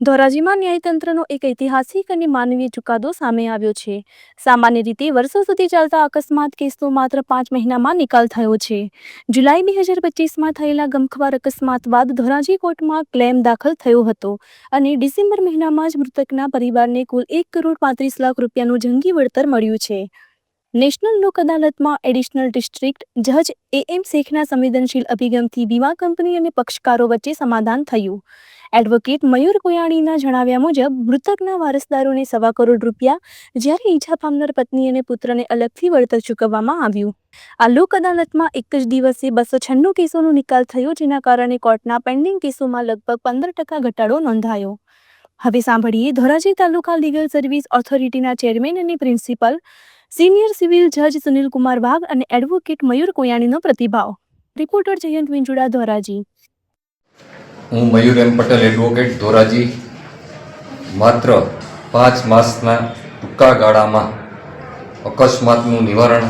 ધોરાજીમાં ન્યાયતંત્રનો એક ઐતિહાસિક અને માનવીય ચુકાદો સામે આવ્યો છે। સામાન્ય રીતે વર્ષો સુધી ચાલતા અકસ્માત કેસનો માત્ર 5 મહિનામાં નિકાલ થયો છે। જુલાઈ 2025માં થયેલા ગમખ્વાર અકસ્માત બાદ ધોરાજી કોર્ટમાં ક્લેમ દાખલ થયો હતો અને ડિસેમ્બર મહિનામાં જ મૃતકના પરિવારને કુલ 1 કરોડ 35 લાખ રૂપિયાનું જંગી વળતર મળ્યું છે। નેશનલ લોક અદાલતમાં એડિશનલ ડિસ્ટ્રિક્ટ જજ AM શેખના સંવેદનશીલ અભિગમથી વીમા કંપની અને પક્ષકારો વચ્ચે સમાધાન થયું। એડવોકેટ મયુર કોયાણીના જણાવ્યા મુજબ મૃતકના વારસદારોને 1.25 કરોડ રૂપિયા, જ્યારે ઈજા પામનાર પત્ની અને પુત્રને અલગથી વળતર ચૂકવવામાં આવ્યું। આ લોક અદાલતમાં એક જ દિવસે 296 કેસોનો નિકાલ થયો, જેના કારણે કોર્ટના પેન્ડિંગ કેસોમાં લગભગ 15% ઘટાડો નોંધાયો। હવે સાંભળીએ ધોરાજી તાલુકા લીગલ સર્વિસ ઓથોરિટીના ચેરમેન અને પ્રિન્સિપલ સિનિયર સિવિલ જજ સુનિલ કુમાર વાઘ અને એડવોકેટ મયુર કોયાણીનો પ્રતિભાવ। રિપોર્ટર જયંત વિંજુડા, ધોરાજી। હું મયુર એમ પટેલ, એડવોકેટ, ધોરાજી। માત્ર 5 માસના ટૂંકા ગાળામાં અકસ્માતનું નિવારણ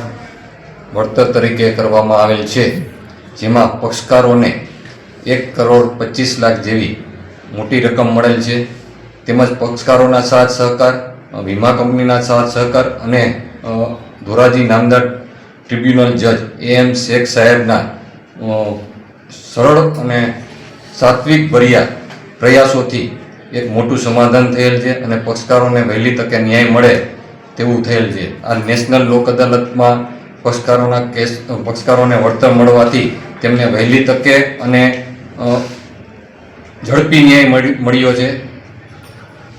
વળતર તરીકે કરવામાં આવેલ છે, જેમાં પક્ષકારોને 1 કરોડ 25 લાખ જેવી મોટી રકમ મળેલ છે। તેમજ પક્ષકારોના સાથ સહકાર, વીમા કંપનીના સાથ સહકાર અને ધોરાજી નામદાર ટ્રિબ્યુનલ જજ AM શેખ સાહેબના સરળ અને સાત્વિક ભર્યા પ્રયાસોથી એક મોટું સમાધાન થયેલ છે અને પક્ષકારોને વહેલી તકે ન્યાય મળે તેવું થયેલ છે। આ નેશનલ લોક અદાલતમાં પક્ષકારોને વળતર મળવાથી તેમને વહેલી તકે અને ઝડપી ન્યાય મળ્યો છે,